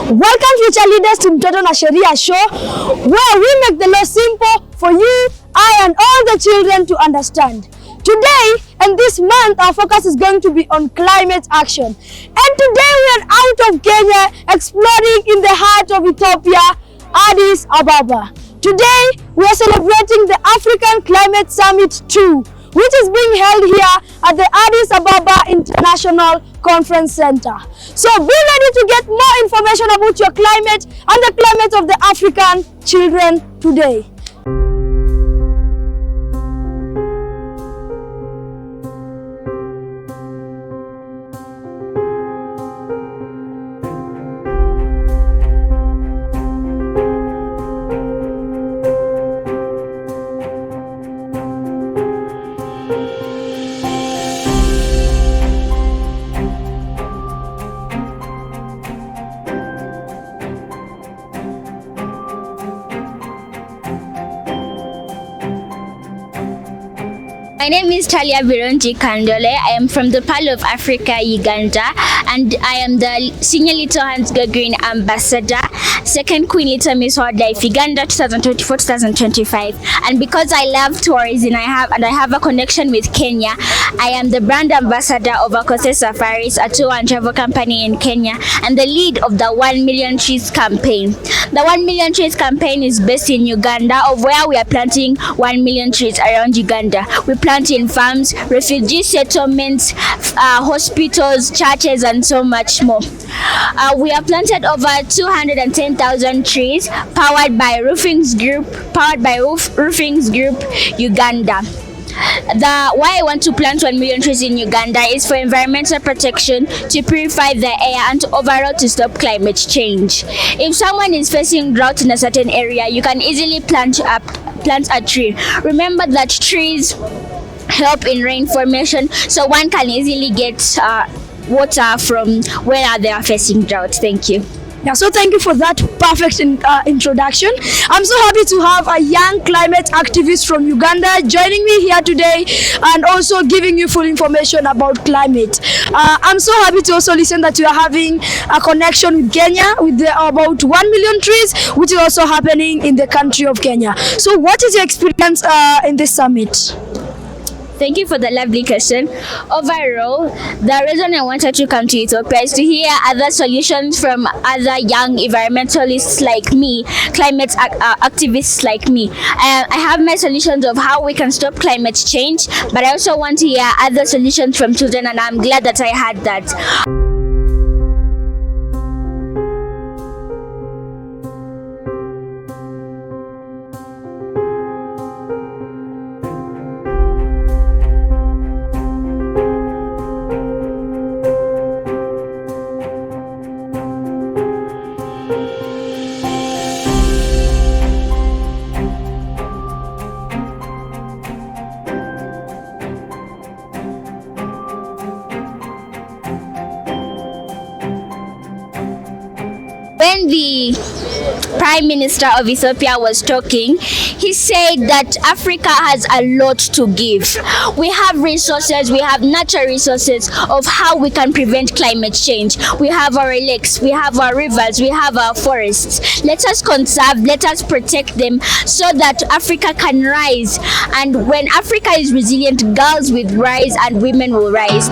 Welcome future leaders to Mtoto na Sheria show, where we make the law simple for you, I and all the children to understand. Today and this month our focus is going to be on climate action. And today we are out of Kenya, exploring in the heart of Ethiopia, Addis Ababa. Today we are celebrating the African Climate Summit 2, which is being held here at the Addis Ababa International Conference Center. So be ready to get more information about your climate and the climate of the African children today. My name is Talia Bironji Kandole. I am from the Pearl of Africa, Uganda, and I am the Senior Little Hands Green Ambassador, Second Queen Little Miss Wildlife Uganda 2024-2025. And because I love tourism and I have a connection with Kenya, I am the brand ambassador of Akose Safaris, a tour and travel company in Kenya, and the lead of the 1 Million Trees campaign. The 1 Million Trees campaign is based in Uganda, of where we are planting 1 million trees around Uganda. We plant in farms, refugee settlements, hospitals, churches, and so much more. We have planted over 210,000 trees, powered by Roofings Group Uganda. Why I want to plant 1 million trees in Uganda is for environmental protection, to purify the air, and overall to stop climate change. If someone is facing drought in a certain area, you can easily plant a tree. Remember that trees help in rain formation, so one can easily get water from where they are facing drought. Thank you. Yeah, so thank you for that perfect introduction. I'm so happy to have a young climate activist from Uganda joining me here today and also giving you full information about climate. I'm so happy to also listen that you are having a connection with Kenya with about 1 million trees, which is also happening in the country of Kenya. So what is your experience in this summit? Thank you for the lovely question. Overall, the reason I wanted to come to Ethiopia is to hear other solutions from other young environmentalists like me, climate activists like me. I have my solutions of how we can stop climate change, but I also want to hear other solutions from children, and I'm glad that I had that. When the Prime Minister of Ethiopia was talking, he said that Africa has a lot to give. We have resources, we have natural resources of how we can prevent climate change. We have our lakes, we have our rivers, we have our forests. Let us conserve, let us protect them so that Africa can rise. And when Africa is resilient, girls will rise and women will rise.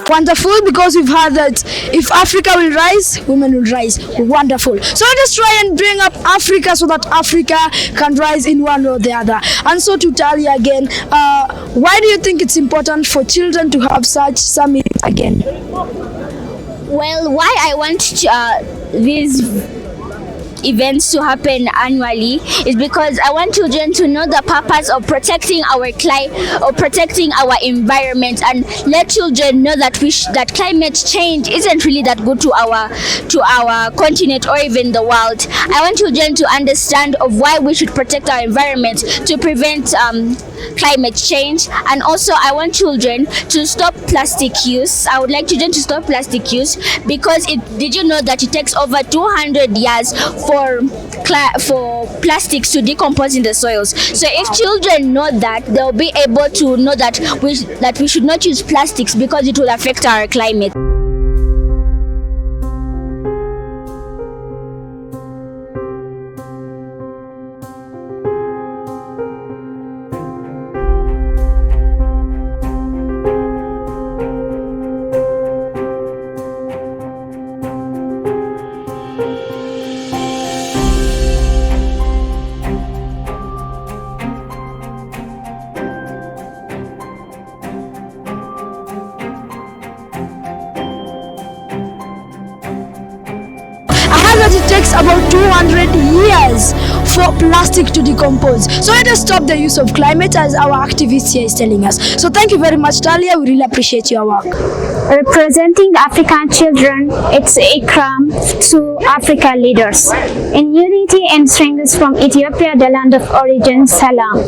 Wonderful, because we've heard that if Africa will rise, women will rise. Wonderful. So let us try and bring up Africa so that Africa can rise in one way or the other. And so to Talia again, why do you think it's important for children to have such summits again? Well, why I want these events to happen annually is because I want children to know the purpose of protecting our protecting our environment, and let children know that that climate change isn't really that good to our continent or even the world. I want children to understand of why we should protect our environment to prevent climate change. And also I want children to stop plastic use. I would like children to stop plastic use because did you know that it takes over 200 years for plastics to decompose in the soils? So if children know that, they'll be able to know that we should not use plastics because it will affect our climate. That it takes about 200 years for plastic to decompose. So let us stop the use of climate, as our activist here is telling us. So thank you very much, Talia. We really appreciate your work. Representing African children, it's Ikram to Africa leaders. In unity and strength from Ethiopia, the land of origin, Salam.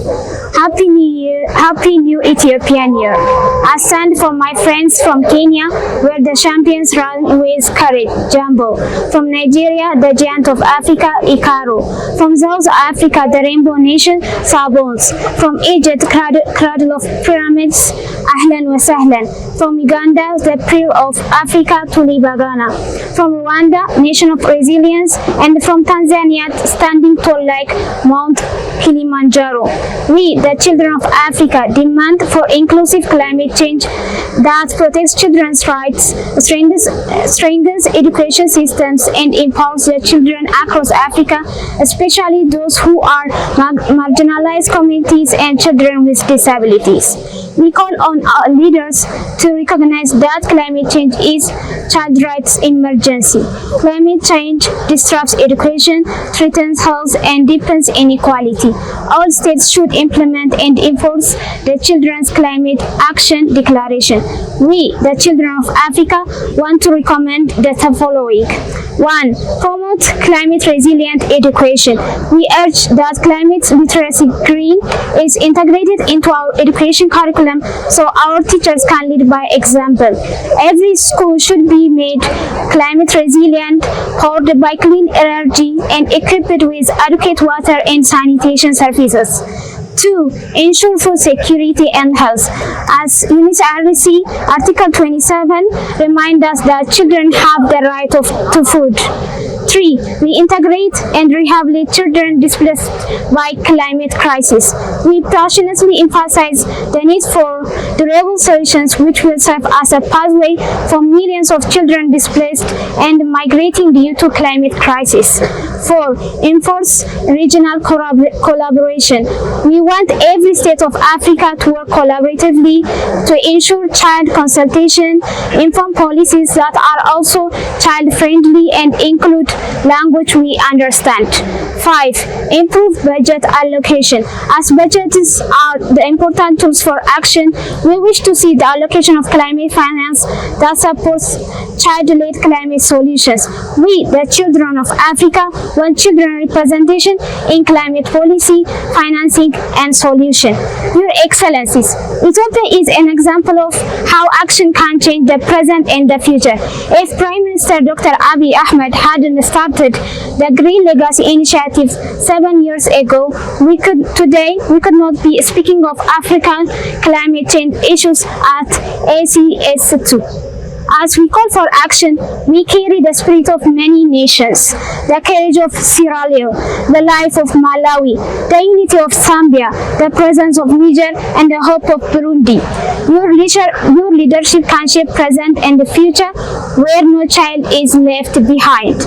Happy New Year, Happy New Ethiopian Year. I stand for my friends from Kenya, where the champions run with courage, Jambo. From Nigeria, the giant of Africa, Ikaru. From South Africa, the rainbow nation, Sabons. From Egypt, cradle of pyramids, Ahlan wa Sahlan. From Uganda, the pearl of Africa, Tulibagana. From Rwanda, nation of resilience. And from Tanzania, standing tall like Mount Kilimanjaro. We, the children of Africa, demand for inclusive climate change that protects children's rights, strengthens education systems, and empowers the children across Africa, especially those who are marginalized communities and children with disabilities. We call on our leaders to recognize that climate change is child rights emergency. Climate change disrupts education, threatens health, and deepens inequality. All states should implement and enforce the Children's Climate Action Declaration. We, the children of Africa, want to recommend the following. 1. Promote climate resilient education. We urge that climate literacy green is integrated into our education curriculum so our teachers can lead by example. Every school should be made climate resilient, powered by clean energy, and equipped with adequate water and sanitation services. 2. Ensure food security and health. As UNICEF Article 27 reminds us that children have the right to food. 3. Reintegrate and rehabilitate children displaced by climate crisis. We passionately emphasize the need for durable solutions which will serve as a pathway for millions of children displaced and migrating due to climate crisis. 4. Enforce regional collaboration. We want every state of Africa to work collaboratively to ensure child consultation, inform policies that are also child-friendly and include language we understand. 5. Improve budget allocation. As budgets are the important tools for action, we wish to see the allocation of climate finance that supports child-led climate solutions. We, the children of Africa, want children representation in climate policy, financing, and solution. Your Excellencies, Ethiopia is an example of how action can change the present and the future. If Prime Minister Dr. Abiy Ahmed hadn't started the Green Legacy Initiative 7 years ago, we could not be speaking of African climate change issues at ACS2. As we call for action, we carry the spirit of many nations, the courage of Sierra Leone, the life of Malawi, the unity of Zambia, the presence of Niger, and the hope of Burundi. Your leadership can shape present and the future where no child is left behind.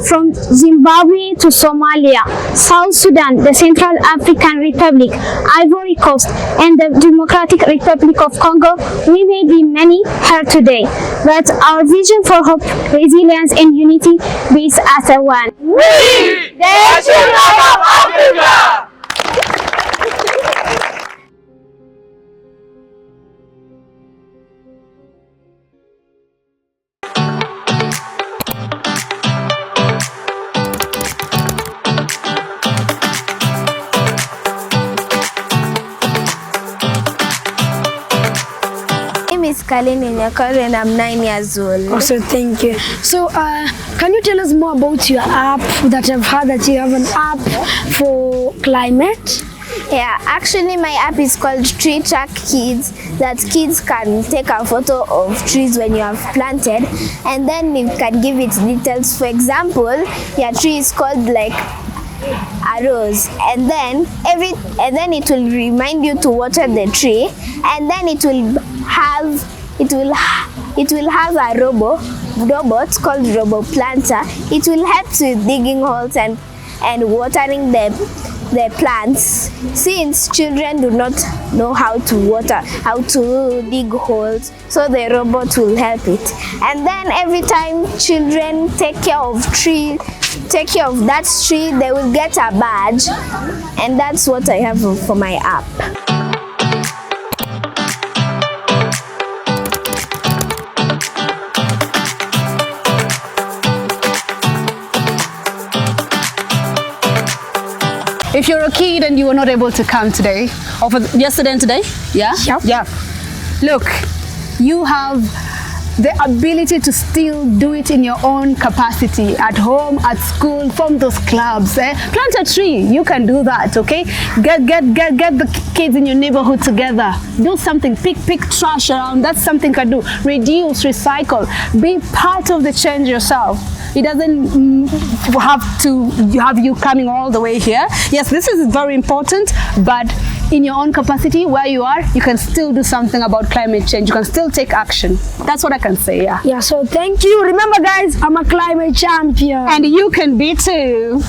From Zimbabwe to Somalia, South Sudan, the Central African Republic, Ivory Coast, and the Democratic Republic of Congo, we may be many here today, but our vision for hope, resilience, and unity beats as a one. We, the children of Africa! Pascaline Nyakore and I'm 9 years old. Also, thank you. So, can you tell us more about your app that I've heard that you have an app for climate? Yeah, actually my app is called Tree Track Kids, that kids can take a photo of trees when you have planted and then you can give it details. For example, your tree is called like a rose and then it will remind you to water the tree and then it will have a robot called Robo Planter. It will help with digging holes and watering the plants, since children do not know how to dig holes, so the robot will help it. And then every time children take care of that tree, they will get a badge, and that's what I have for my app. If you're a kid and you were not able to come today, or for yesterday and today, yeah? Yep. Yeah. Look, you have the ability to still do it in your own capacity, at home, at school, form those clubs. Plant a tree, you can do that, okay? Get the kids in your neighborhood together. Do something, pick trash around, that's something you can do. Reduce, recycle, be part of the change yourself. It doesn't have you coming all the way here. Yes, this is very important, but in your own capacity, where you are, you can still do something about climate change. You can still take action. That's what I can say, yeah. Yeah, so thank you. Remember guys, I'm a climate champion. And you can be too.